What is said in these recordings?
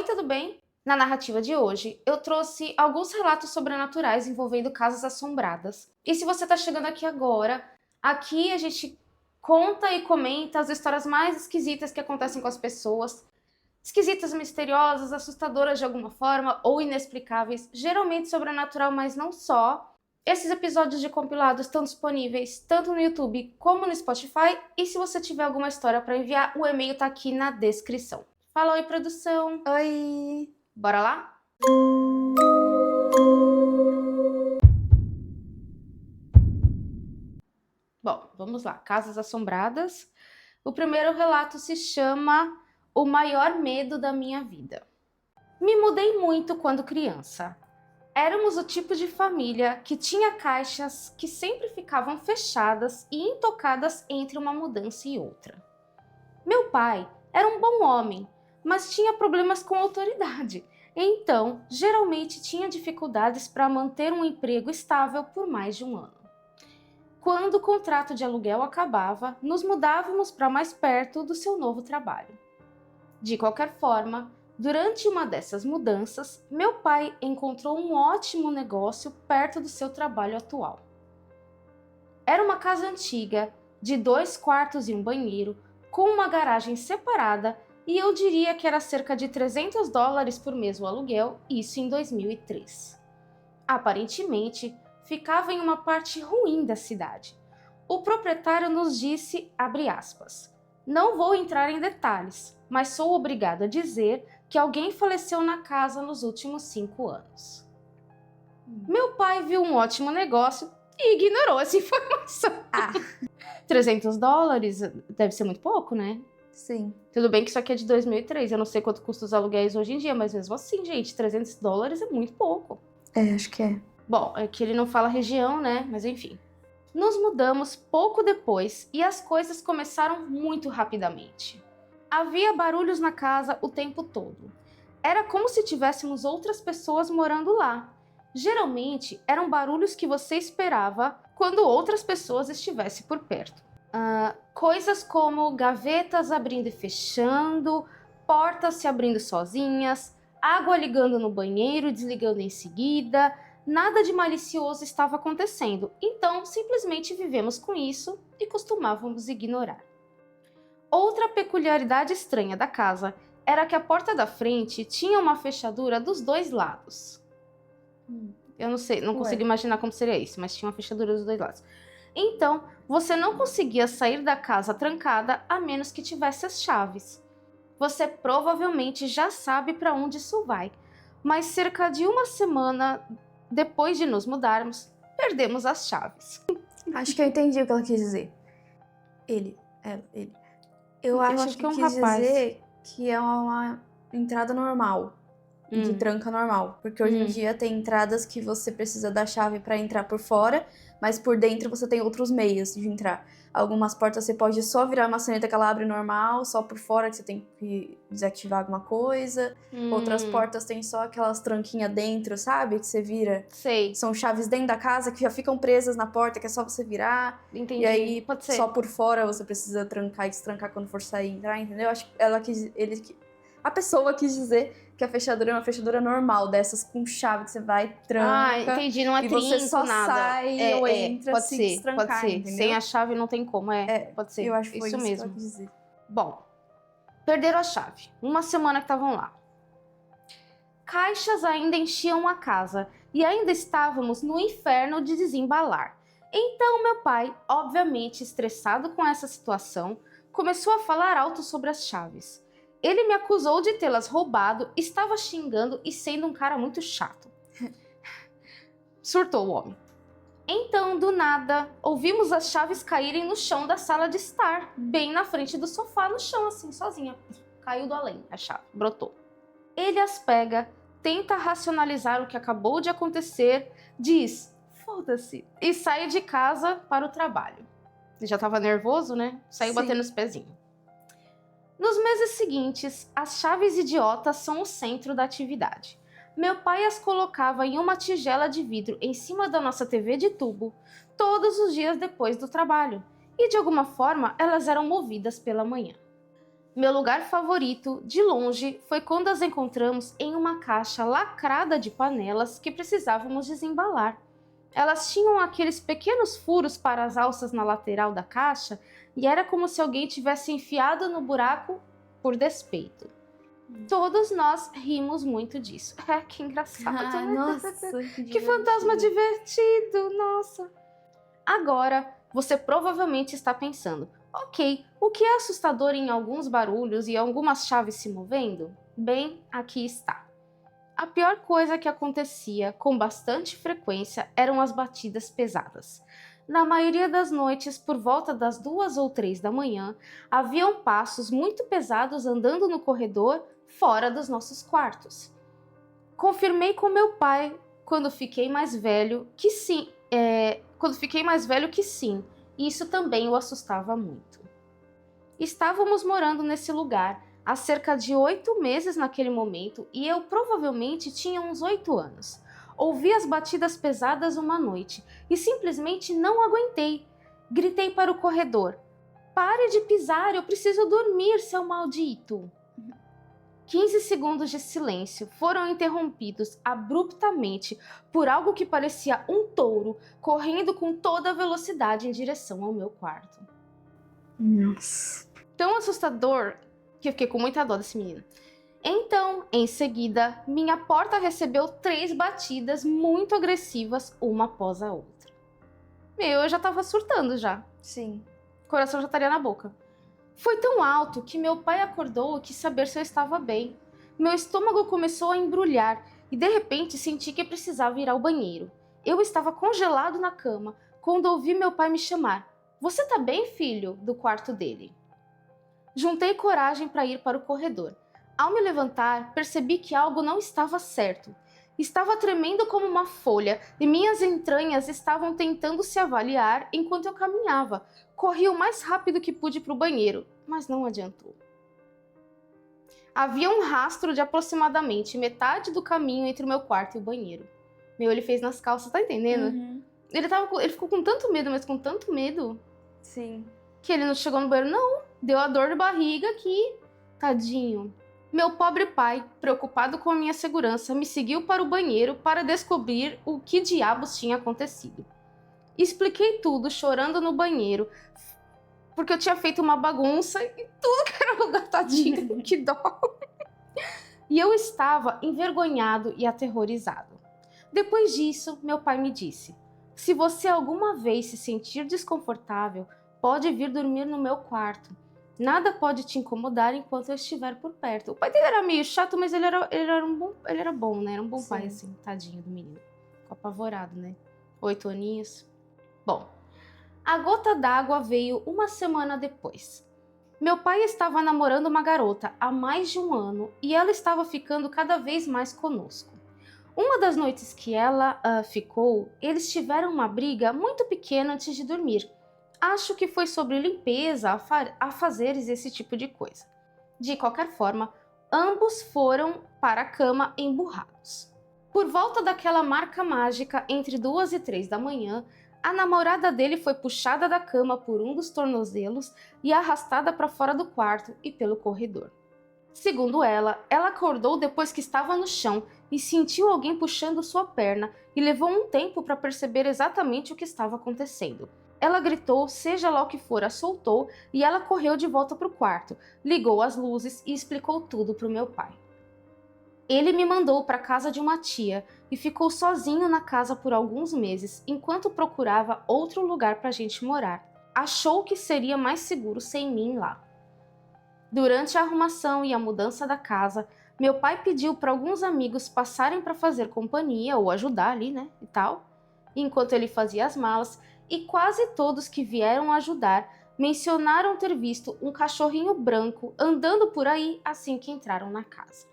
Oi, tudo bem? Na narrativa de hoje, eu trouxe alguns relatos sobrenaturais envolvendo casas assombradas. E se você está chegando aqui agora, aqui a gente conta e comenta as histórias mais esquisitas que acontecem com as pessoas. Esquisitas, misteriosas, assustadoras de alguma forma ou inexplicáveis, geralmente sobrenatural, mas não só. Esses episódios de compilados estão disponíveis tanto no YouTube como no Spotify. E se você tiver alguma história para enviar, o e-mail está aqui na descrição. Fala oi, produção! Oi! Bora lá? Bom, vamos lá. Casas assombradas. O primeiro relato se chama O Maior Medo da Minha Vida. Me mudei muito quando criança. Éramos o tipo de família que tinha caixas que sempre ficavam fechadas e intocadas entre uma mudança e outra. Meu pai era um bom homem, mas tinha problemas com autoridade. Então, geralmente tinha dificuldades para manter um emprego estável por mais de um ano. Quando o contrato de aluguel acabava, nos mudávamos para mais perto do seu novo trabalho. De qualquer forma, durante uma dessas mudanças, meu pai encontrou um ótimo negócio perto do seu trabalho atual. Era uma casa antiga, de 2 quartos e um banheiro, com uma garagem separada, e eu diria que era cerca de $300 por mês o aluguel, isso em 2003. Aparentemente, ficava em uma parte ruim da cidade. O proprietário nos disse, abre aspas, não vou entrar em detalhes, mas sou obrigado a dizer que alguém faleceu na casa nos últimos 5 anos. Meu pai viu um ótimo negócio e ignorou essa informação. $300 deve ser muito pouco, né? Sim. Tudo bem que isso aqui é de 2003, eu não sei quanto custa os aluguéis hoje em dia, mas mesmo assim, gente, $300 é muito pouco. Acho que é. Bom, é que ele não fala região, né? Mas enfim. Nos mudamos pouco depois e as coisas começaram muito rapidamente. Havia barulhos na casa o tempo todo. Era como se tivéssemos outras pessoas morando lá. Geralmente, eram barulhos que você esperava quando outras pessoas estivessem por perto. Coisas como gavetas abrindo e fechando, portas se abrindo sozinhas, água ligando no banheiro e desligando em seguida. Nada de malicioso estava acontecendo, então simplesmente vivemos com isso e costumávamos ignorar. Outra peculiaridade estranha da casa era que a porta da frente tinha uma fechadura dos 2 lados. Eu não sei, não consigo imaginar como seria isso, mas tinha uma fechadura dos 2 lados. Então, você não conseguia sair da casa trancada a menos que tivesse as chaves. Você provavelmente já sabe para onde isso vai, mas cerca de uma semana depois de nos mudarmos, perdemos as chaves. Acho que eu entendi o que ela quis dizer. Ele. Eu acho que é um quis rapaz. dizer que é uma entrada normal. De tranca normal. Porque hoje em dia tem entradas que você precisa da chave pra entrar por fora, mas por dentro você tem outros meios de entrar. Algumas portas você pode só virar a maçaneta que ela abre normal, só por fora que você tem que desativar alguma coisa. Outras portas tem só aquelas tranquinhas dentro, sabe? Que você vira. Sei. São chaves dentro da casa que já ficam presas na porta, que é só você virar. Entendi. E aí, Pode ser. só por fora você precisa trancar e destrancar quando for sair e entrar, entendeu? Acho que a pessoa quis dizer que a fechadura é uma fechadura normal, dessas com chave que você vai, tranca. Entendi, não é e trinco, você só nada. sai ou entra pode se ser, destrancar, pode ser. entendeu? Sem a chave não tem como, pode ser. Eu acho que foi isso isso mesmo. que ela quis dizer. Bom, perderam a chave. Uma semana que estavam lá. Caixas ainda enchiam a casa e ainda estávamos no inferno de desembalar. Então meu pai, obviamente estressado com essa situação, começou a falar alto sobre as chaves. Ele me acusou de tê-las roubado, estava xingando e sendo um cara muito chato. Surtou o homem. Então, do nada, ouvimos as chaves caírem no chão da sala de estar, bem na frente do sofá, no chão, assim, sozinha. Caiu do além, a chave, brotou. Ele as pega, tenta racionalizar o que acabou de acontecer, diz, foda-se, e sai de casa para o trabalho. Ele já estava nervoso, né? Saiu batendo os pezinhos. Nos meses seguintes, as chaves idiotas são o centro da atividade. Meu pai as colocava em uma tigela de vidro em cima da nossa TV de tubo, todos os dias depois do trabalho, e de alguma forma elas eram movidas pela manhã. Meu lugar favorito, de longe, foi quando as encontramos em uma caixa lacrada de panelas que precisávamos desembalar. Elas tinham aqueles pequenos furos para as alças na lateral da caixa e era como se alguém tivesse enfiado no buraco por despeito. Todos nós rimos muito disso. Que engraçado, Ah, né? nossa, Que fantasma divertido, nossa. Agora, você provavelmente está pensando, ok, o que é assustador em alguns barulhos e algumas chaves se movendo? Bem, aqui está. A pior coisa que acontecia com bastante frequência eram as batidas pesadas. Na maioria das noites, por volta das 2 ou 3 da manhã, haviam passos muito pesados andando no corredor fora dos nossos quartos. Confirmei com meu pai quando fiquei mais velho que sim, e isso também o assustava muito. Estávamos morando nesse lugar há cerca de 8 meses naquele momento e eu provavelmente tinha uns 8 anos. Ouvi as batidas pesadas uma noite e simplesmente não aguentei. Gritei para o corredor: "Pare de pisar, eu preciso dormir, seu maldito!" 15 segundos de silêncio foram interrompidos abruptamente por algo que parecia um touro correndo com toda a velocidade em direção ao meu quarto. Nossa. Tão assustador que eu fiquei com muita dó desse menino. Então, em seguida, minha porta recebeu 3 batidas muito agressivas, uma após a outra. Eu já tava surtando já. Sim. O coração já estaria na boca. Foi tão alto que meu pai acordou e quis saber se eu estava bem. Meu estômago começou a embrulhar e de repente senti que precisava ir ao banheiro. Eu estava congelado na cama quando ouvi meu pai me chamar. "Você tá bem, filho?" do quarto dele. Juntei coragem para ir para o corredor. Ao me levantar, percebi que algo não estava certo. Estava tremendo como uma folha e minhas entranhas estavam tentando se avaliar enquanto eu caminhava. Corri o mais rápido que pude para o banheiro, mas não adiantou. Havia um rastro de aproximadamente metade do caminho entre o meu quarto e o banheiro. Ele fez nas calças, tá entendendo? Uhum. Ele ficou com tanto medo, mas com tanto medo, Sim. que ele não chegou no banheiro, não. Deu a dor de barriga que... Tadinho. Meu pobre pai, preocupado com a minha segurança, me seguiu para o banheiro para descobrir o que diabos tinha acontecido. Expliquei tudo chorando no banheiro, porque eu tinha feito uma bagunça e tudo que era lugar, tadinho, que dó. E eu estava envergonhado e aterrorizado. Depois disso, meu pai me disse: "Se você alguma vez se sentir desconfortável, pode vir dormir no meu quarto. Nada pode te incomodar enquanto eu estiver por perto." O pai dele era meio chato, mas ele era bom, né? Era um bom pai, assim, tadinho do menino. Ficou apavorado, né? 8 aninhos. Bom, a gota d'água veio uma semana depois. Meu pai estava namorando uma garota há mais de 1 ano e ela estava ficando cada vez mais conosco. Uma das noites que ela ficou, eles tiveram uma briga muito pequena antes de dormir. Acho que foi sobre limpeza, afazeres, esse tipo de coisa. De qualquer forma, ambos foram para a cama emburrados. Por volta daquela marca mágica, entre 2 e 3 da manhã, a namorada dele foi puxada da cama por um dos tornozelos e arrastada para fora do quarto e pelo corredor. Segundo ela acordou depois que estava no chão e sentiu alguém puxando sua perna e levou um tempo para perceber exatamente o que estava acontecendo. Ela gritou, seja lá o que for, a soltou e ela correu de volta para o quarto, ligou as luzes e explicou tudo para o meu pai. Ele me mandou para a casa de uma tia e ficou sozinho na casa por alguns meses enquanto procurava outro lugar para a gente morar. Achou que seria mais seguro sem mim lá. Durante a arrumação e a mudança da casa, meu pai pediu para alguns amigos passarem para fazer companhia ou ajudar ali, né, e tal, enquanto ele fazia as malas, e quase todos que vieram ajudar mencionaram ter visto um cachorrinho branco andando por aí assim que entraram na casa.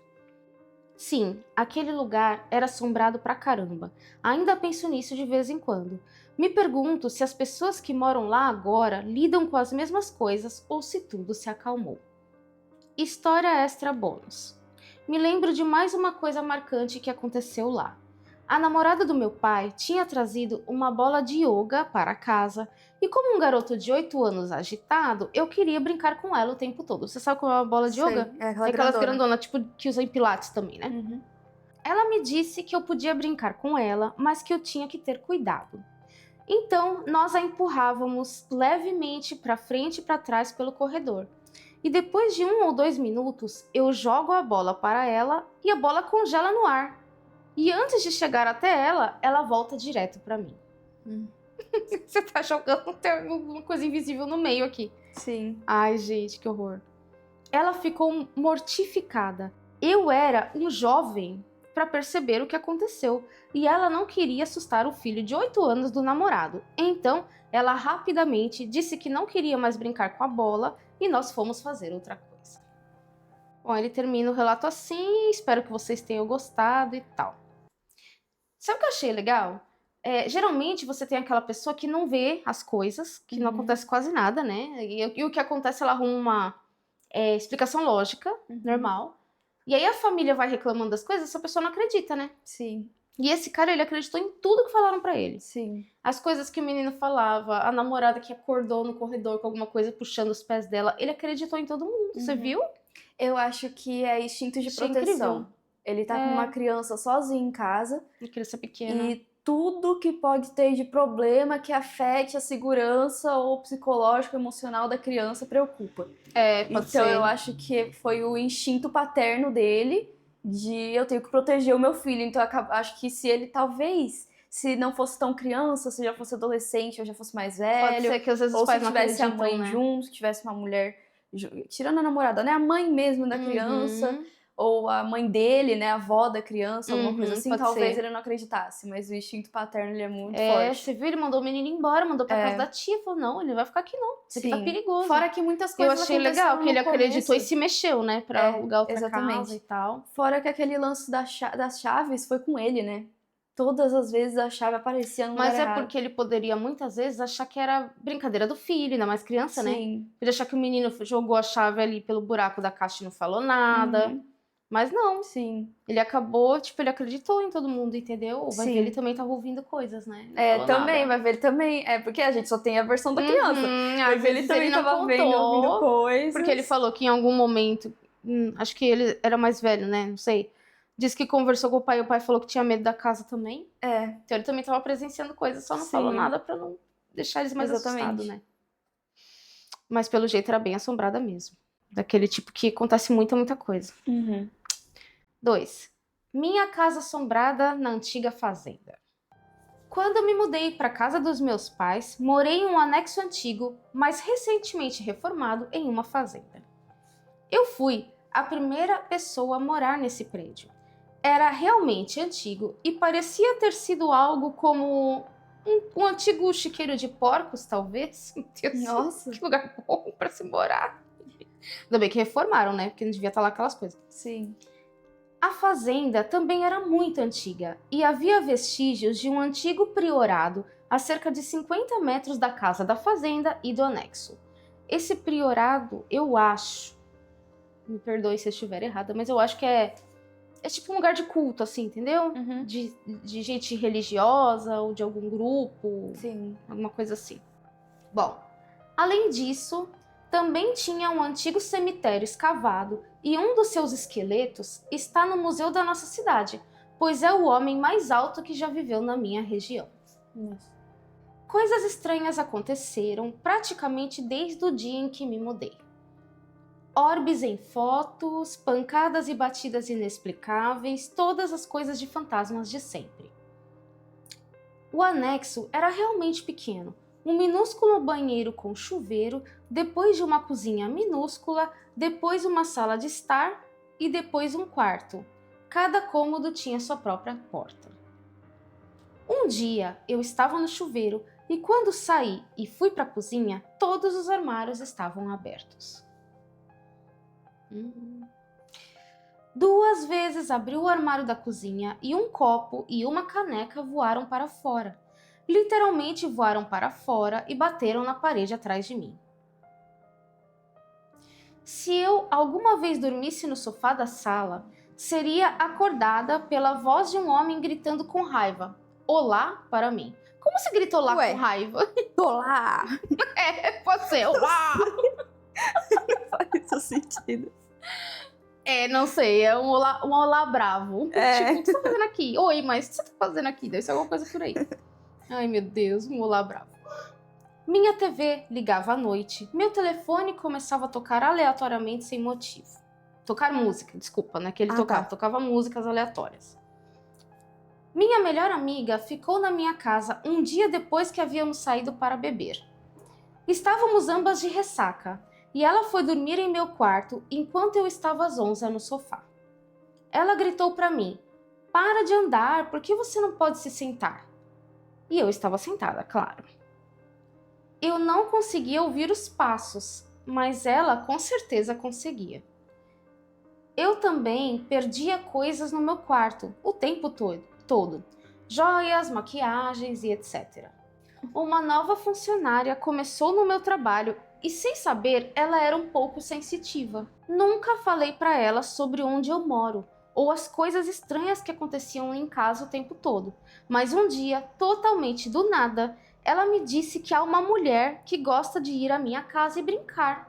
Sim, aquele lugar era assombrado pra caramba. Ainda penso nisso de vez em quando. Me pergunto se as pessoas que moram lá agora lidam com as mesmas coisas ou se tudo se acalmou. História extra bônus. Me lembro de mais uma coisa marcante que aconteceu lá. A namorada do meu pai tinha trazido uma bola de yoga para casa e como um garoto de 8 anos agitado, eu queria brincar com ela o tempo todo. Você sabe como é uma bola de yoga? É aquela É aquelas grandona. grandonas, tipo, que usam em pilates também, né? Uhum. Ela me disse que eu podia brincar com ela, mas que eu tinha que ter cuidado. Então, nós a empurrávamos levemente para frente e para trás pelo corredor. E depois de 1 ou 2 minutos, eu jogo a bola para ela e a bola congela no ar. E antes de chegar até ela, ela volta direto para mim. Você tá jogando uma coisa invisível no meio aqui. Sim. Ai, gente, que horror. Ela ficou mortificada. Eu era um jovem para perceber o que aconteceu e ela não queria assustar o filho de 8 anos do namorado. Então, ela rapidamente disse que não queria mais brincar com a bola e nós fomos fazer outra coisa. Bom, ele termina o relato assim, espero que vocês tenham gostado e tal. Sabe o que eu achei legal? Geralmente você tem aquela pessoa que não vê as coisas, que não acontece quase nada, né? E o que acontece, ela arruma uma explicação lógica, normal. E aí a família vai reclamando das coisas, essa pessoa não acredita, né? Sim. E esse cara, ele acreditou em tudo que falaram pra ele. Sim. As coisas que o menino falava, a namorada que acordou no corredor com alguma coisa puxando os pés dela, ele acreditou em todo mundo, você viu? Eu acho que é instinto de Achei proteção. incrível. Ele tá com uma criança sozinha em casa. Uma criança pequena. E tudo que pode ter de problema que afete a segurança ou psicológico, emocional da criança preocupa. Pode ser. Então eu acho que foi o instinto paterno dele de eu tenho que proteger o meu filho. Então eu acho que se ele talvez, se não fosse tão criança, se já fosse adolescente ou já fosse mais velho, Pode ser que às vezes ou os pais se não tivesse a acreditam, mãe né? junto, tivesse uma mulher, tirando a namorada, né? A mãe mesmo da criança, ou a mãe dele, né? A avó da criança, alguma coisa assim, pode talvez ser. ele não acreditasse. Mas o instinto paterno, ele é muito forte. Você viu? Ele mandou o menino embora, mandou pra casa da tia. Falou, não, ele não vai ficar aqui não. Isso aqui tá Sim. perigoso. Fora que muitas Eu coisas achei legal aconteceram que ele no acreditou e começo. se mexeu, né? Pra alugar outra exatamente. casa e tal. Fora que aquele lance das chaves foi com ele, né? Todas as vezes a chave aparecia no lugar Mas é errado. porque ele poderia muitas vezes achar que era brincadeira do filho, ainda mais criança, né? Sim. Podia achar que o menino jogou a chave ali pelo buraco da caixa e não falou nada. Mas não. Sim. Ele acabou, tipo, ele acreditou em todo mundo, entendeu? Vai Sim. ver, ele também tava ouvindo coisas, né? Não falou Também, nada. vai ver ele também. Porque a gente só tem a versão da criança. Vai Às ver ele vezes também não tava contou, vendo, ouvindo coisas. porque ele falou que em algum momento, acho que ele era mais velho, né? Não sei. Disse que conversou com o pai e o pai falou que tinha medo da casa também. Então ele também tava presenciando coisas, só não falou nada pra não deixar eles mais assustados, né? Mas pelo jeito era bem assombrada mesmo. Daquele tipo que acontece muita coisa. 2. Minha casa assombrada na antiga fazenda. Quando eu me mudei para casa dos meus pais, morei em um anexo antigo, mas recentemente reformado em uma fazenda. Eu fui a primeira pessoa a morar nesse prédio. Era realmente antigo e parecia ter sido algo como um antigo chiqueiro de porcos, talvez. Nossa. Que lugar bom para se morar. Ainda bem que reformaram, né? Porque não devia estar lá aquelas coisas. Sim. A fazenda também era muito antiga e havia vestígios de um antigo priorado a cerca de 50 metros da casa da fazenda e do anexo. Esse priorado, eu acho, me perdoe se eu estiver errada, mas eu acho que é tipo um lugar de culto, assim, entendeu? De gente religiosa ou de algum grupo, alguma coisa assim. Bom, além disso, também tinha um antigo cemitério escavado e um dos seus esqueletos está no museu da nossa cidade, pois é o homem mais alto que já viveu na minha região. Coisas estranhas aconteceram praticamente desde o dia em que me mudei. Orbes em fotos, pancadas e batidas inexplicáveis, todas as coisas de fantasmas de sempre. O anexo era realmente pequeno. Um minúsculo banheiro com chuveiro, depois de uma cozinha minúscula, depois uma sala de estar e depois um quarto. Cada cômodo tinha sua própria porta. Um dia eu estava no chuveiro e quando saí e fui para a cozinha, todos os armários estavam abertos. 2 vezes abri o armário da cozinha e um copo e uma caneca voaram para fora. Literalmente voaram para fora e bateram na parede atrás de mim. Se eu alguma vez dormisse no sofá da sala, seria acordada pela voz de um homem gritando com raiva: "Olá" para mim. Como se grita olá Ué. com raiva? Olá! Pode ser olá! Faz sentido. Não sei, é um olá bravo. É. Tipo, o que você tá fazendo aqui? Oi, mas o que você tá fazendo aqui? Deve ser alguma coisa por aí. Ai, meu Deus, um olá bravo. Minha TV ligava à noite. Meu telefone começava a tocar aleatoriamente sem motivo. Tocar música, desculpa, né? Que ele tocava. Tá. Tocava músicas aleatórias. Minha melhor amiga ficou na minha casa um dia depois que havíamos saído para beber. Estávamos ambas de ressaca. E ela foi dormir em meu quarto enquanto eu estava zonza no sofá. Ela gritou para mim: "Para de andar, por que você não pode se sentar?" E eu estava sentada, claro. Eu não conseguia ouvir os passos, mas ela com certeza conseguia. Eu também perdia coisas no meu quarto o tempo todo. Joias, maquiagens e etc. Uma nova funcionária começou no meu trabalho e, sem saber, ela era um pouco sensitiva. Nunca falei para ela sobre onde eu moro ou as coisas estranhas que aconteciam em casa o tempo todo. Mas um dia, totalmente do nada, ela me disse que há uma mulher que gosta de ir à minha casa e brincar.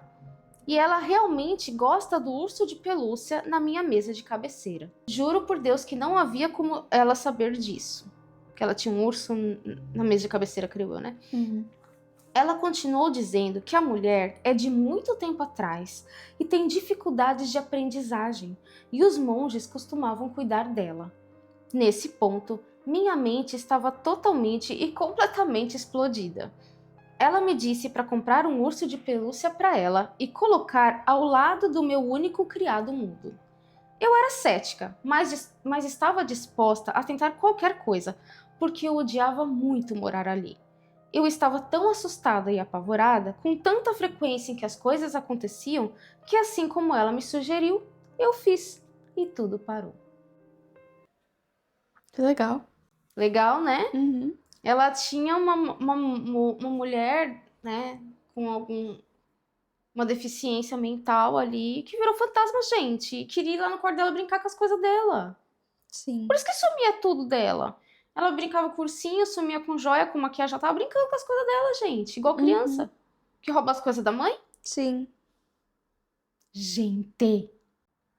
E ela realmente gosta do urso de pelúcia na minha mesa de cabeceira. Juro por Deus que não havia como ela saber disso. Que ela tinha um urso na mesa de cabeceira, creio eu, né? Uhum. Ela continuou dizendo que a mulher é de muito tempo atrás e tem dificuldades de aprendizagem, e os monges costumavam cuidar dela. Nesse ponto, minha mente estava totalmente e completamente explodida. Ela me disse para comprar um urso de pelúcia para ela e colocar ao lado do meu único criado mudo. Eu era cética, mas estava disposta a tentar qualquer coisa, porque eu odiava muito morar ali. Eu estava tão assustada e apavorada com tanta frequência em que as coisas aconteciam que, assim como ela me sugeriu, eu fiz e tudo parou. Que legal. Legal, né? Uhum. Ela tinha uma mulher, né, com uma deficiência mental ali que virou fantasma, gente, e queria ir lá no quarto dela brincar com as coisas dela. Sim. Por isso que sumia tudo dela. Ela brincava com ursinho, sumia com joia, com maquiagem, ela tava brincando com as coisas dela, gente. Igual criança. Que rouba as coisas da mãe. Sim. Gente,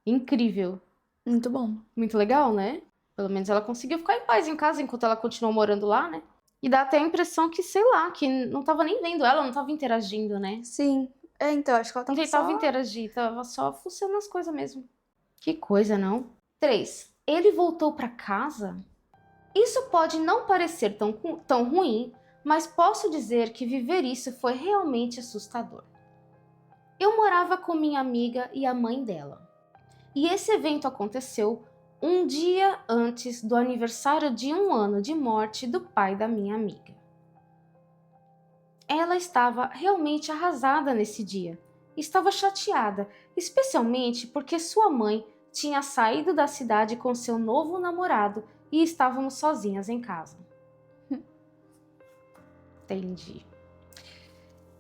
incrível. Muito bom. Muito legal, né? Pelo menos ela conseguiu ficar em paz em casa enquanto ela continuou morando lá, né? E dá até a impressão que, sei lá, que não tava nem vendo ela, não tava interagindo, né? Sim. Então, acho que ela Não tava tentava só... interagir, tava só funcionando as coisas mesmo. Que coisa, não? 3. Ele voltou pra casa? Isso pode não parecer tão ruim, mas posso dizer que viver isso foi realmente assustador. Eu morava com minha amiga e a mãe dela. E esse evento aconteceu um dia antes do aniversário de 1 ano de morte do pai da minha amiga. Ela estava realmente arrasada nesse dia. Estava chateada, especialmente porque sua mãe tinha saído da cidade com seu novo namorado e estávamos sozinhas em casa. Entendi.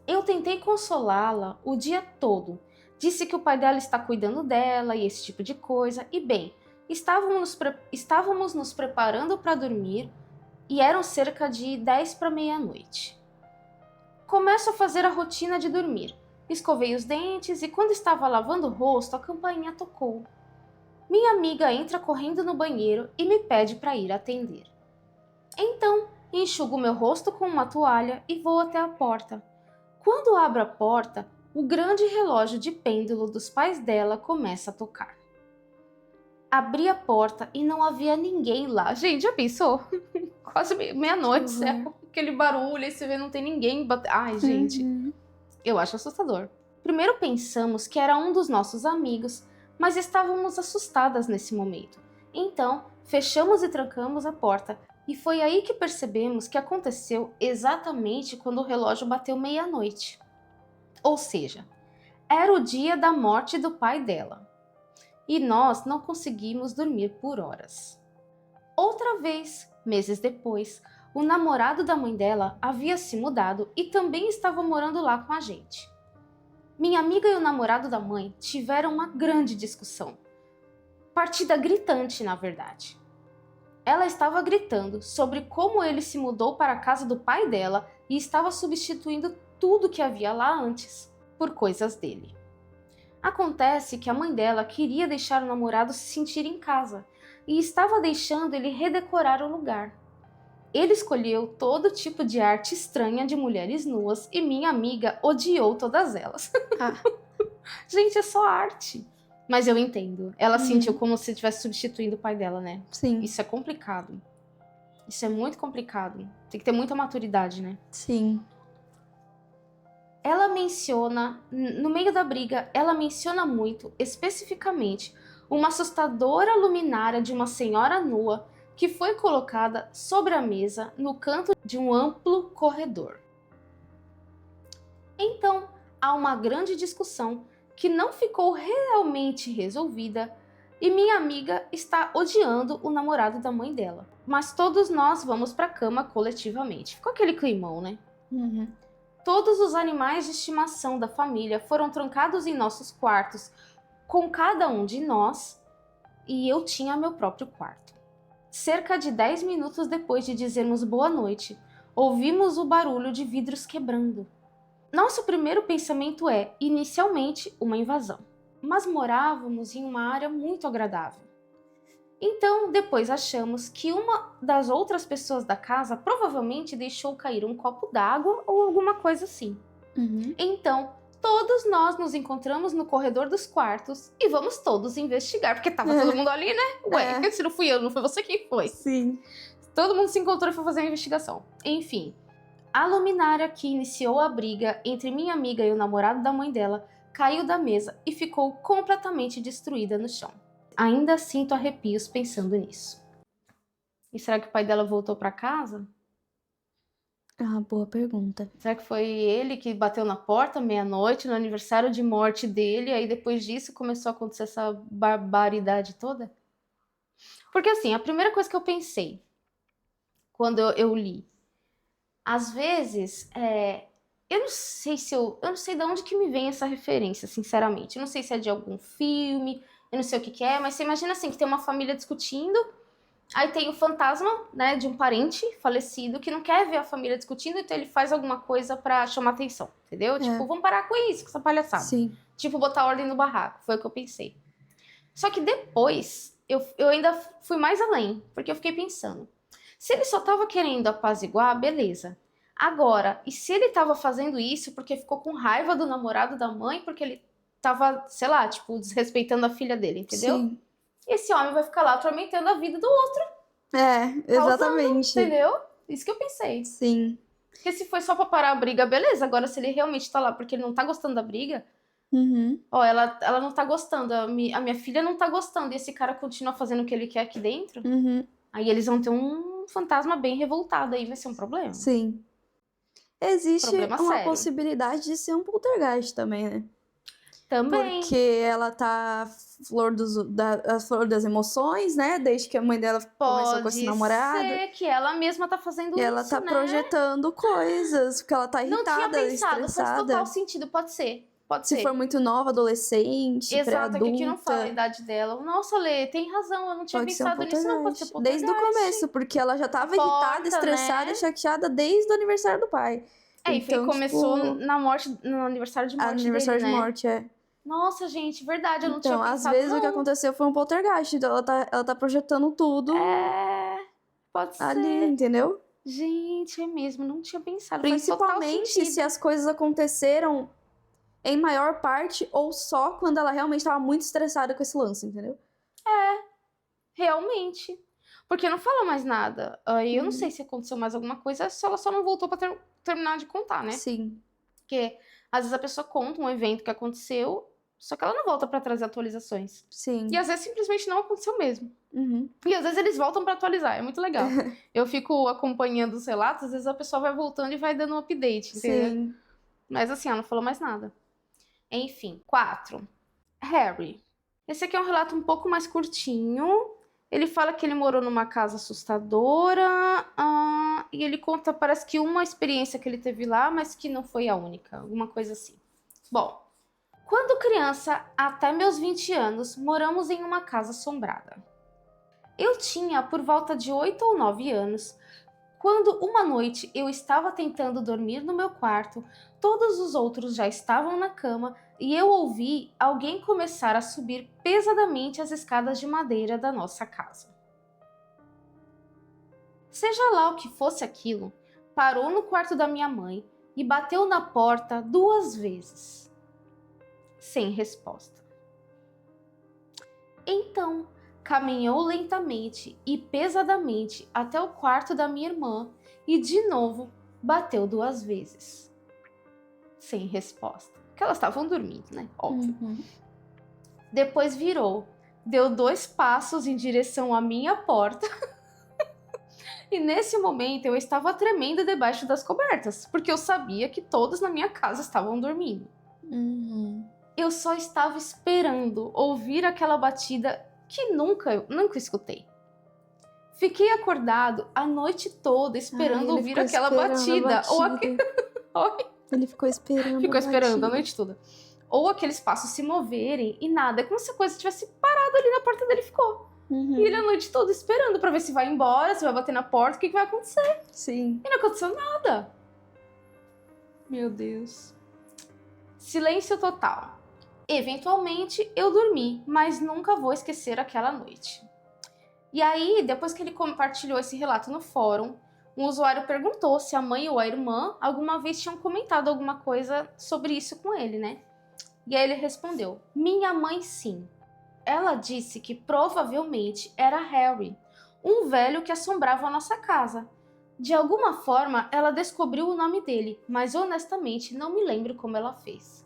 Eu tentei consolá-la o dia todo. Disse que o pai dela está cuidando dela e esse tipo de coisa. E bem, estávamos nos preparando para dormir e eram cerca de 10 para meia-noite. Começo a fazer a rotina de dormir. Escovei os dentes e quando estava lavando o rosto, a campainha tocou. Minha amiga entra correndo no banheiro e me pede para ir atender. Então, enxugo meu rosto com uma toalha e vou até a porta. Quando abro a porta, o grande relógio de pêndulo dos pais dela começa a tocar. Abri a porta e não havia ninguém lá. Gente, já pensou? Quase meia-noite, aquele barulho, aí você vê não tem ninguém. Ai, gente, eu acho assustador. Primeiro pensamos que era um dos nossos amigos, mas estávamos assustadas nesse momento. Então, fechamos e trancamos a porta, e foi aí que percebemos que aconteceu exatamente quando o relógio bateu meia-noite. Ou seja, era o dia da morte do pai dela. E nós não conseguimos dormir por horas. Outra vez, meses depois, o namorado da mãe dela havia se mudado e também estava morando lá com a gente. Minha amiga e o namorado da mãe tiveram uma grande discussão. partida gritante, na verdade. Ela estava gritando sobre como ele se mudou para a casa do pai dela e estava substituindo tudo que havia lá antes por coisas dele. Acontece que a mãe dela queria deixar o namorado se sentir em casa e estava deixando ele redecorar o lugar. Ele escolheu todo tipo de arte estranha de mulheres nuas e minha amiga odiou todas elas. Gente, é só arte. Mas eu entendo. Ela sentiu como se estivesse substituindo o pai dela, né? Sim. Isso é complicado. Isso é muito complicado. Tem que ter muita maturidade, né? Sim. Ela menciona, no meio da briga, ela menciona muito, especificamente, uma assustadora luminária de uma senhora nua que foi colocada sobre a mesa no canto de um amplo corredor. Então, há uma grande discussão que não ficou realmente resolvida e minha amiga está odiando o namorado da mãe dela. Mas todos nós vamos para a cama coletivamente. Ficou aquele climão, né? Todos os animais de estimação da família foram trancados em nossos quartos, com cada um de nós, e eu tinha meu próprio quarto. Cerca de 10 minutos depois de dizermos boa noite, ouvimos o barulho de vidros quebrando. Nosso primeiro pensamento é, inicialmente, uma invasão. Mas morávamos em uma área muito agradável. Então, depois achamos que uma das outras pessoas da casa provavelmente deixou cair um copo d'água ou alguma coisa assim. Então, todos nós nos encontramos no corredor dos quartos e vamos todos investigar, porque tava todo mundo ali, né? Ué, se não fui eu, não foi você quem foi. Sim. Todo mundo se encontrou e foi fazer a investigação. Enfim, a luminária que iniciou a briga entre minha amiga e o namorado da mãe dela caiu da mesa e ficou completamente destruída no chão. Ainda sinto arrepios pensando nisso. E será que o pai dela voltou para casa? Boa pergunta. Será que foi ele que bateu na porta meia-noite, no aniversário de morte dele, aí depois disso começou a acontecer essa barbaridade toda? Porque assim, a primeira coisa que eu pensei quando eu li, às vezes, eu não sei de onde que me vem essa referência, sinceramente. Eu não sei se é de algum filme, eu não sei o que é, mas você imagina assim, que tem uma família discutindo, aí tem o fantasma, né, de um parente falecido que não quer ver a família discutindo, então ele faz alguma coisa pra chamar atenção, entendeu? Tipo, vamos parar com isso, com essa palhaçada. Sim. Tipo, botar ordem no barraco, foi o que eu pensei. Só que depois, eu ainda fui mais além, porque eu fiquei pensando, se ele só tava querendo apaziguar, beleza. Agora, e se ele tava fazendo isso porque ficou com raiva do namorado da mãe, porque ele tava, sei lá, tipo, desrespeitando a filha dele, entendeu? Sim. E esse homem vai ficar lá atormentando a vida do outro. Exatamente. Entendeu? Isso que eu pensei. Sim. Porque se foi só pra parar a briga, beleza. Agora, se ele realmente tá lá porque ele não tá gostando da briga, ó, ela não tá gostando, a minha filha não tá gostando, e esse cara continua fazendo o que ele quer aqui dentro, aí eles vão ter um fantasma bem revoltado, aí vai ser um problema. Sim. Existe Problema uma sério. possibilidade de ser um poltergeist também, né? Também. Porque ela tá a flor das emoções, né? Desde que a mãe dela começou com esse namorado. Pode ser que ela mesma tá fazendo E isso, ela tá né? projetando coisas, porque ela tá Não tinha irritada, pensado, faz estressada. total sentido, pode ser. Pode Se ser. for muito nova, adolescente, Exato, pré-adulta. aqui não fala a idade dela. Nossa, Lê, tem razão, eu não tinha Pode ser um pensado nisso, não pode ser poltergeist. poltergeist. Desde o começo, porque ela já tava irritada, estressada, né? chateada desde o aniversário do pai. E Então, começou tipo, no aniversário de morte aniversário dele, de né? morte, é. Nossa, gente, verdade, eu não tinha Então, pensado, às vezes não. o que aconteceu foi um poltergeist. Então, ela tá projetando tudo Pode ali, ser. entendeu? Gente, é mesmo, não tinha pensado. Faz total Principalmente sentido. se as coisas aconteceram em maior parte ou só quando ela realmente tava muito estressada com esse lance, entendeu? Realmente. Porque não fala mais nada. Aí eu não sei se aconteceu mais alguma coisa, se ela só não voltou pra terminar de contar, né? Sim. Porque às vezes a pessoa conta um evento que aconteceu, só que ela não volta pra trazer atualizações. Sim. E às vezes simplesmente não aconteceu mesmo. Uhum. E às vezes eles voltam pra atualizar, é muito legal. Eu fico acompanhando os relatos, às vezes a pessoa vai voltando e vai dando um update, entendeu? Sim. Mas assim, ela não falou mais nada. Enfim, 4. Harry. Esse aqui é um relato um pouco mais curtinho. Ele fala que ele morou numa casa assustadora. E ele conta, parece que uma experiência que ele teve lá, mas que não foi a única. Alguma coisa assim. Bom, Quando criança, até meus 20 anos, moramos em uma casa assombrada. Eu tinha por volta de 8 ou 9 anos, quando uma noite eu estava tentando dormir no meu quarto, todos os outros já estavam na cama e eu ouvi alguém começar a subir pesadamente as escadas de madeira da nossa casa. Seja lá o que fosse aquilo, parou no quarto da minha mãe e bateu na porta 2 vezes, sem resposta. Então, caminhou lentamente e pesadamente até o quarto da minha irmã e de novo bateu 2 vezes, sem resposta. Porque elas estavam dormindo, né? Óbvio. Depois virou, deu 2 passos em direção à minha porta. E nesse momento eu estava tremendo debaixo das cobertas, porque eu sabia que todos na minha casa estavam dormindo. Eu só estava esperando ouvir aquela batida que nunca escutei. Fiquei acordado a noite toda esperando ouvir aquela batida. Ele ficou esperando. Ficou esperando a noite toda. Ou aqueles passos se moverem e nada. É como se a coisa tivesse parado ali na porta dele e ficou. E ele a noite toda esperando pra ver se vai embora, se vai bater na porta, o que vai acontecer. Sim. E não aconteceu nada. Meu Deus. Silêncio total. Eventualmente eu dormi, mas nunca vou esquecer aquela noite. E aí, depois que ele compartilhou esse relato no fórum, um usuário perguntou se a mãe ou a irmã alguma vez tinham comentado alguma coisa sobre isso com ele, né? E aí ele respondeu: minha mãe sim. Ela disse que provavelmente era Harry, um velho que assombrava a nossa casa. De alguma forma, ela descobriu o nome dele, mas honestamente não me lembro como ela fez.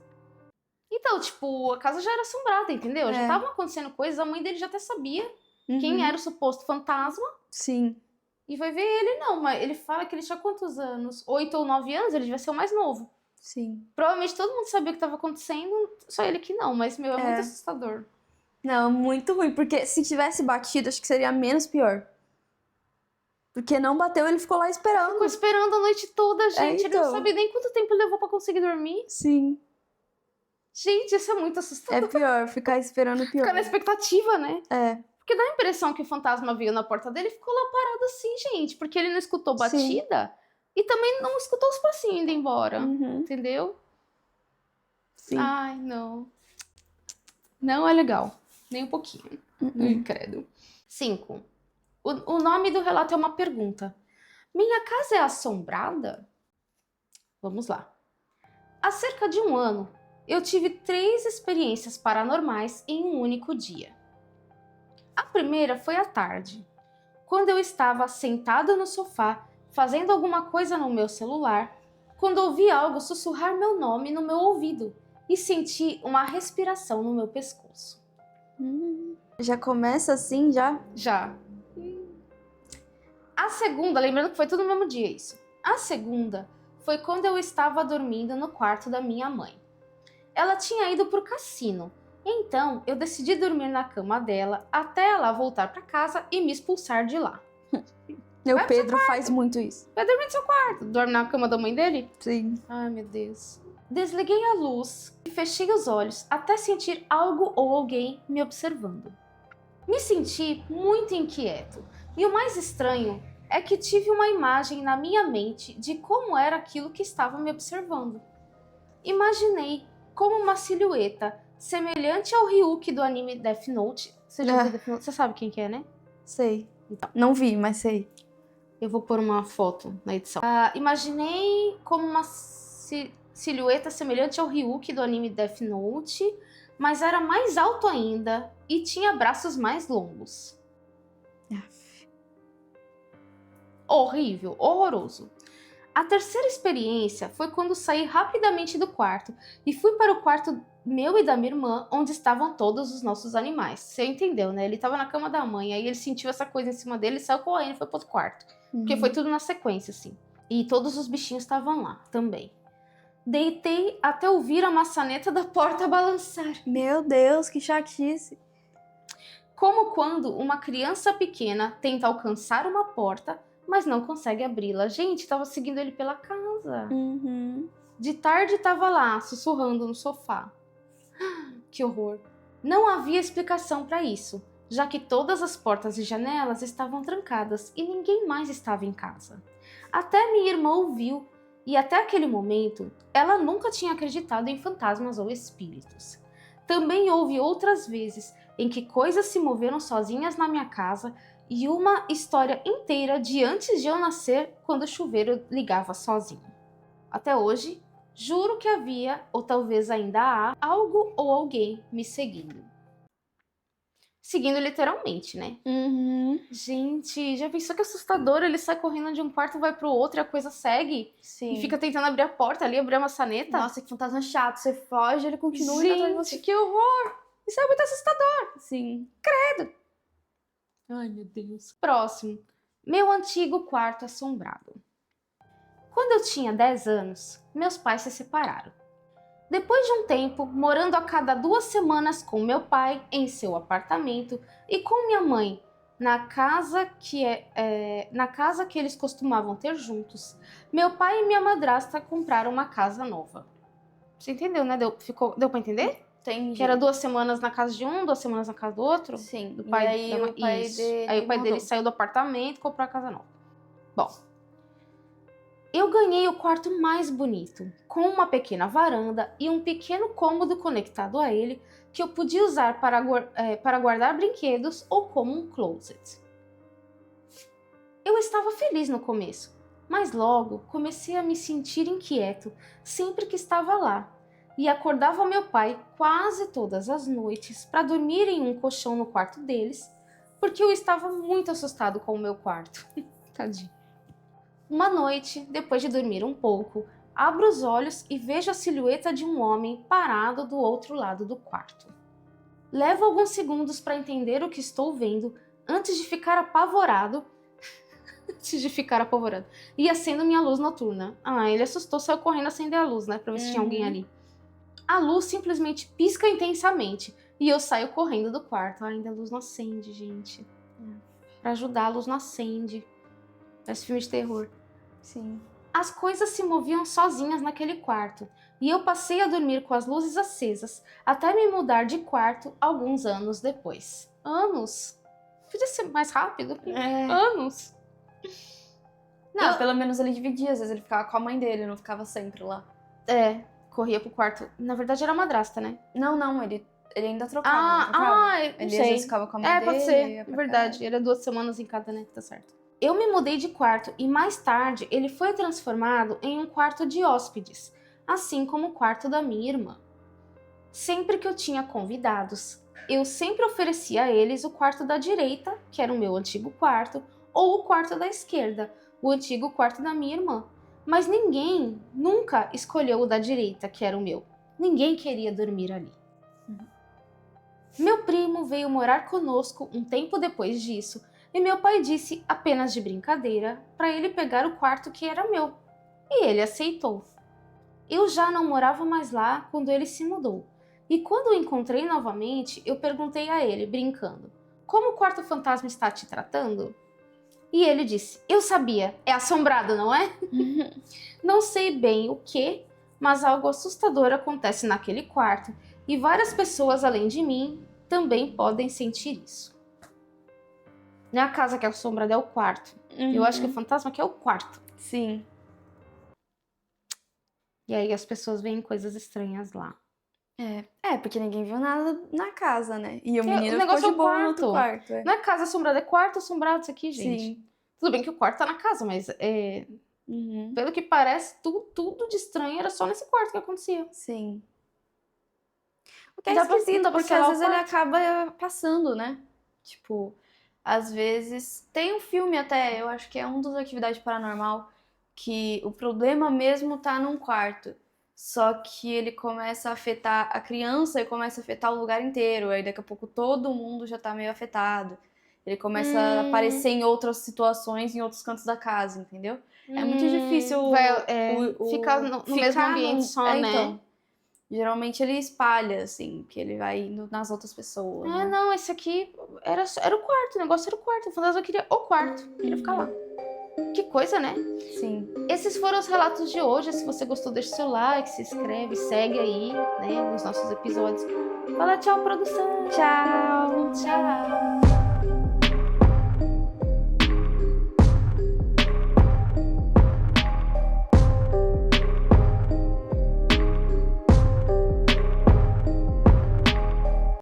Então, tipo, a casa já era assombrada, entendeu? Já estavam acontecendo coisas, a mãe dele já até sabia quem era o suposto fantasma. Sim. E vai ver ele não, mas ele fala que ele tinha quantos anos? 8 ou 9 anos, ele devia ser o mais novo. Sim. Provavelmente todo mundo sabia o que estava acontecendo, só ele que não, mas, meu, é muito assustador. Não, muito ruim, porque se tivesse batido, acho que seria menos pior. Porque não bateu, ele ficou lá esperando. Ficou esperando a noite toda, gente. Ele não então. sabe nem quanto tempo levou pra conseguir dormir. Sim. Gente, isso é muito assustador. É pior, ficar esperando pior. Ficar na expectativa, né? É. Porque dá a impressão que o fantasma veio na porta dele e ficou lá parado assim, gente. Porque ele não escutou batida e também não escutou os passinhos indo embora. Entendeu? Sim. Ai, não. Não é legal. Nem um pouquinho. Não credo. 5. O nome do relato é uma pergunta. Minha casa é assombrada? Vamos lá. Há cerca de 1 ano, eu tive 3 experiências paranormais em um único dia. A primeira foi à tarde, quando eu estava sentada no sofá, fazendo alguma coisa no meu celular, quando ouvi algo sussurrar meu nome no meu ouvido e senti uma respiração no meu pescoço. Já começa assim, já? Já. A segunda, lembrando que foi tudo no mesmo dia isso. A segunda foi quando eu estava dormindo no quarto da minha mãe. Ela tinha ido pro cassino, então eu decidi dormir na cama dela até ela voltar para casa e me expulsar de lá. O Pedro faz muito isso. Vai dormir no seu quarto. Dorme na cama da mãe dele? Sim. Ai, meu Deus. Desliguei a luz e fechei os olhos até sentir algo ou alguém me observando. Me senti muito inquieto e o mais estranho é que tive uma imagem na minha mente de como era aquilo que estava me observando. Imaginei como uma silhueta semelhante ao Ryuki do anime Death Note. Você já viu Death Note? Você sabe quem que é, né? Sei. Então. Não vi, mas sei. Eu vou pôr uma foto na edição. Imaginei como uma silhueta semelhante ao Ryuki do anime Death Note, mas era mais alto ainda e tinha braços mais longos. Horrível, horroroso. A terceira experiência foi quando saí rapidamente do quarto e fui para o quarto meu e da minha irmã, onde estavam todos os nossos animais. Você entendeu, né? Ele estava na cama da mãe, aí ele sentiu essa coisa em cima dele, saiu correndo e foi para outro quarto. Porque foi tudo na sequência, assim. E todos os bichinhos estavam lá também. Deitei até ouvir a maçaneta da porta balançar. Meu Deus, que chatice. Como quando uma criança pequena tenta alcançar uma porta, mas não consegue abri-la. Gente, tava seguindo ele pela casa. De tarde tava lá, sussurrando no sofá. que horror! Não havia explicação para isso, já que todas as portas e janelas estavam trancadas e ninguém mais estava em casa. Até minha irmã ouviu, e até aquele momento, ela nunca tinha acreditado em fantasmas ou espíritos. Também houve outras vezes em que coisas se moveram sozinhas na minha casa e uma história inteira de antes de eu nascer, quando o chuveiro ligava sozinho. Até hoje, juro que havia, ou talvez ainda há, algo ou alguém me seguindo. Seguindo literalmente, né? Gente, já pensou que assustador? Ele sai correndo de um quarto, vai pro outro e a coisa segue? Sim. E fica tentando abrir a porta ali, abrir a maçaneta? Nossa, que fantasma chato. Você foge, ele continua indo atrás de você. Gente, que horror! Isso é muito assustador. Sim. Ai, meu Deus. Próximo. Meu antigo quarto assombrado. Quando eu tinha 10 anos, meus pais se separaram. Depois de um tempo, morando a cada 2 semanas com meu pai em seu apartamento e com minha mãe na casa que eles costumavam ter juntos, meu pai e minha madrasta compraram uma casa nova. Você entendeu, né? Deu pra entender? Entendi. Que era 2 semanas na casa de um, 2 semanas na casa do outro? Sim. Do pai, e aí o pai isso. dele Aí o pai dele mudou. saiu do apartamento e comprou a casa nova. Bom, eu ganhei o quarto mais bonito, com uma pequena varanda e um pequeno cômodo conectado a ele que eu podia usar para guardar brinquedos ou como um closet. Eu estava feliz no começo, mas logo comecei a me sentir inquieto sempre que estava lá e acordava meu pai quase todas as noites para dormir em um colchão no quarto deles, porque eu estava muito assustado com o meu quarto. Tadinho. Uma noite, depois de dormir um pouco, abro os olhos e vejo a silhueta de um homem parado do outro lado do quarto. Levo alguns segundos para entender o que estou vendo antes de ficar apavorado. E acendo minha luz noturna. Ah, ele assustou, saiu correndo acender a luz, né? Pra ver se tinha alguém ali. A luz simplesmente pisca intensamente e eu saio correndo do quarto. Ainda a luz não acende, gente. Pra ajudar, a luz não acende. Parece filme de terror. Sim. As coisas se moviam sozinhas naquele quarto e eu passei a dormir com as luzes acesas até me mudar de quarto alguns anos depois. Anos? Podia ser mais rápido? Anos? Não, pelo menos ele dividia. Às vezes ele ficava com a mãe dele, não ficava sempre lá. Corria pro quarto. Na verdade era madrasta, né? Não, ele ainda trocava. Não trocava. Não Ele às sei. vezes ficava com a mãe dele. Pode ser, ia pra verdade. casa. Era 2 semanas em cada, né? Tá certo. Eu me mudei de quarto e mais tarde ele foi transformado em um quarto de hóspedes, assim como o quarto da minha irmã. Sempre que eu tinha convidados, eu sempre oferecia a eles o quarto da direita, que era o meu antigo quarto, ou o quarto da esquerda, o antigo quarto da minha irmã. Mas ninguém nunca escolheu o da direita, que era o meu. Ninguém queria dormir ali. Meu primo veio morar conosco um tempo depois disso e meu pai disse, apenas de brincadeira, para ele pegar o quarto que era meu. E ele aceitou. Eu já não morava mais lá quando ele se mudou. E quando o encontrei novamente, eu perguntei a ele, brincando, como o quarto fantasma está te tratando? E ele disse, eu sabia, é assombrado, não é? Não sei bem o que, mas algo assustador acontece naquele quarto e várias pessoas além de mim também podem sentir isso. Não é a casa que é assombrada, é o quarto. Eu acho que o fantasma aqui é o quarto. Sim. E aí as pessoas veem coisas estranhas lá. Porque ninguém viu nada na casa, né? E o menino o negócio ficou é de o boa no outro quarto. quarto. Não é casa assombrada, é quarto assombrado isso aqui, gente. Sim. Tudo bem que o quarto tá na casa, mas pelo que parece, tudo de estranho era só nesse quarto que acontecia. Sim. O que é Dá pra- esquisito, dá pra porque selar às o vezes ele quarto? acaba passando, né? Tipo, às vezes... Tem um filme até, eu acho que é um dos Atividade Paranormal, que o problema mesmo tá num quarto. Só que ele começa a afetar a criança e começa a afetar o lugar inteiro. Aí daqui a pouco todo mundo já tá meio afetado. Ele começa a aparecer em outras situações, em outros cantos da casa, entendeu? É muito difícil ficar no mesmo ambiente só, né? Então, geralmente ele espalha, assim, que ele vai indo nas outras pessoas. Né? Não, esse aqui era o quarto, o negócio era o quarto. O fantasma queria o quarto, queria ficar lá. Que coisa, né? Sim. Esses foram os relatos de hoje. Se você gostou, deixa seu like, se inscreve, segue aí, né, nos nossos episódios. Fala tchau, produção. Tchau! Tchau.